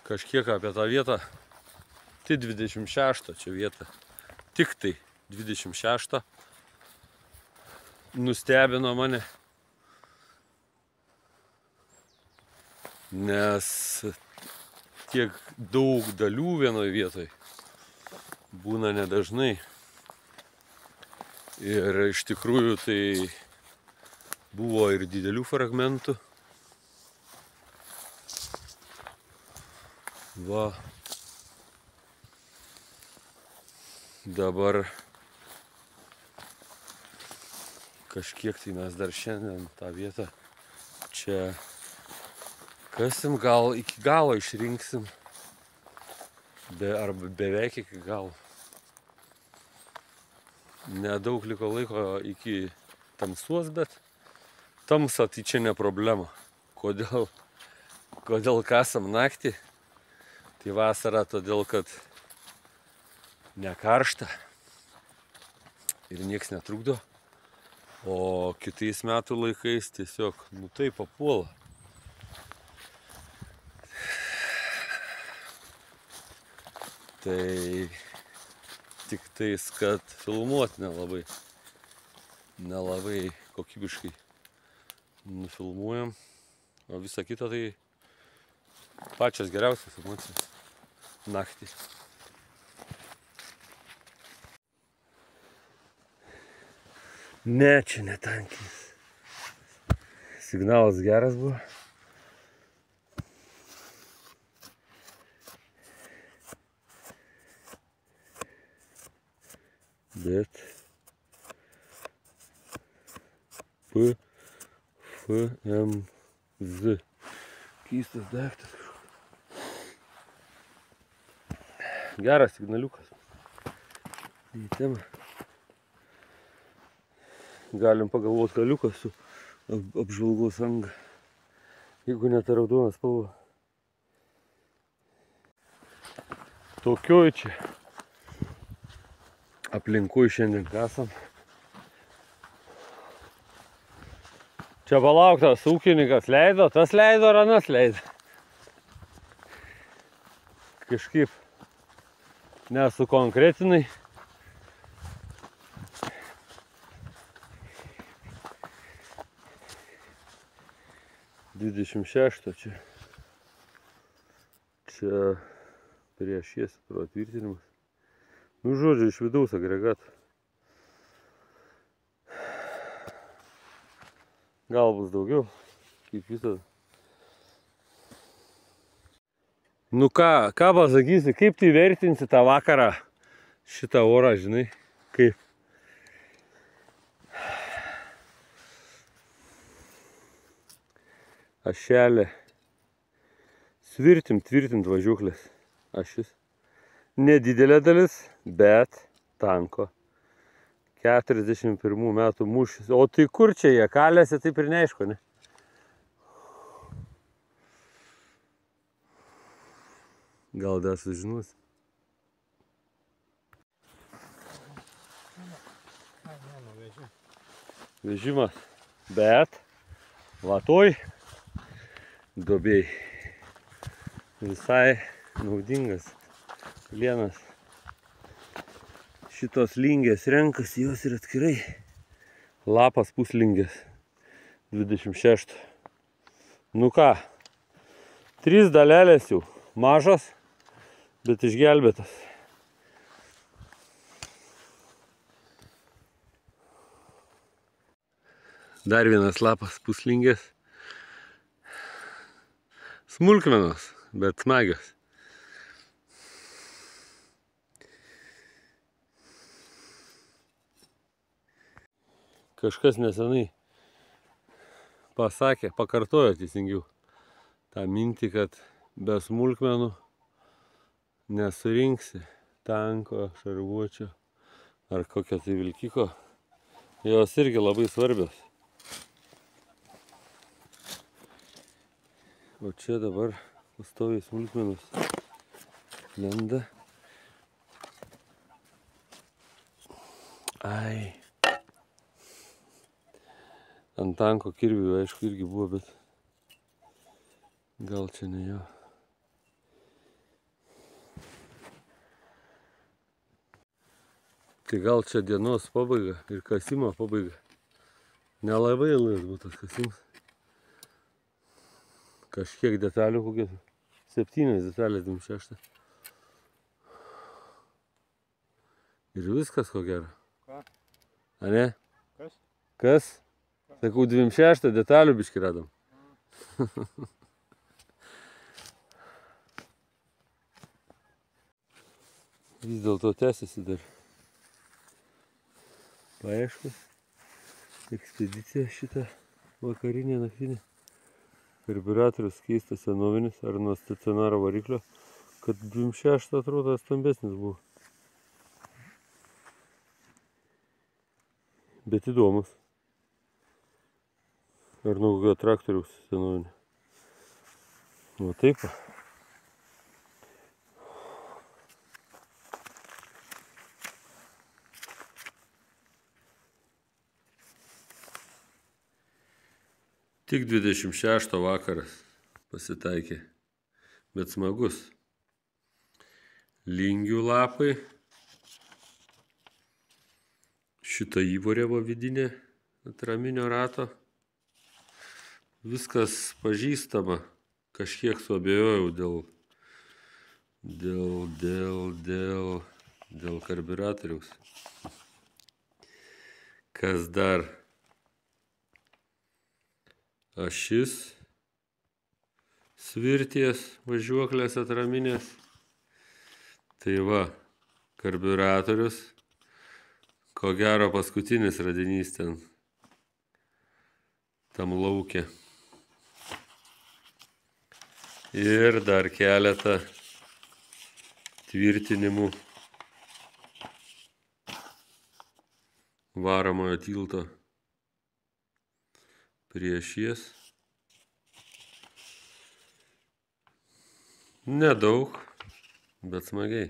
kažkiek apie tą vietą. Tai 26 čia vieta. Tik tai 26. Nustebino mane. Nes tiek daug dalių vienoje vietoje būna nedažnai. Ir iš tikrųjų tai buvo ir didelių fragmentų. Va. Dabar kažkiek tai mes dar šiandien tą vietą čia kasim, gal iki galo išrinksim. Arba beveik iki galo. Nedaug liko laiko iki tamsos, bet tamsa tai čia ne problema. Kodėl kasam naktį? Tai vasara todėl, kad ne karšta ir nieks netrukdo. O kitais metų laikais tiesiog, tai papuola. Tai tik tais, kad filmuoti nelabai kokybiškai nufilmuojam. O visa kita tai pačios geriausios emocijos naktį. Ne, čia netankinis. Signalas geras buvo. Bet PFMZ. Keistas daiktas. Geras signaliukas. Į temą. Galim pagalvoti kaliukas su apžvalgos anga. Jeigu net raudonas spalva. Tokioj čia aplinkui šiandien kasam. Čia palauktas ūkininkas leido, tas leido ar anas leido. Kažkaip nesukonkretinai. čia priešies protvirtinimas. Žodžiu, iš vidaus agregatų. Gal bus daugiau, kaip visada. Ką pasakysi, kaip tai vertinsi tą vakarą, šitą orą, žinai, kaip? Ašelė. Tvirtint važiuoklės ašis. Nedidelė dalis, bet tanko. 41 metų mūšis. O tai kur čia jie kalėsi, taip ir neaišku, ne? Gal dar sužinos. Vežimas. Bet vatoj duobėj. Visai naudingas. Lienas šitos lingės renkasi, jos ir atskirai. Lapas puslingės 26. Ką, 3 dalelės jau mažas, bet išgelbėtas. Dar vienas lapas puslingės. Smulkmenos, bet smagios. Kažkas nesenai pasakė, pakartojo teisingiau tą mintį, kad be smulkmenų nesurinksi tanko, šarvuočio ar kokio tai vilkiko. Jos irgi labai svarbios. O čia dabar pastoviai smulkmenos lenda. Ai. Ant tanko kirvių, aišku, irgi buvo, bet gal čia ne jo. Tai gal čia dienos pabaiga ir kasimo pabaiga. Nelabai ilgas būtų tas kasimas. Kažkiek detalių, kokias 7 detalės 26. Ir viskas ko gero. Ką? A ne? Kas? Kas? Sakau, 26 detalių biškį radom. Vis dėlto tęsiasi dar paieškos. Ekspedicija šitą vakarinė, naktinė. Karburatorius keistas senovinis ar nuo stacionaro variklio, kad 26 atrodo stambesnis buvo. Bet įdomus. Ar nuo kokio traktoriaus senovinio. O taip. Tik 26 vakaras pasitaikė, bet smagus. Lingių lapai. Šita įvorėvo vidinė atraminio rato. Viskas pažįstama. Kažkiek suabejojau dėl karburatoriaus. Kas dar? Ašis svirties važiuoklės atraminės. Tai va, karburatorius. Ko gero paskutinis radinys ten tam lauke. Ir dar keletą tvirtinimų varomojo tilto priešies. Nedaug, bet smagiai.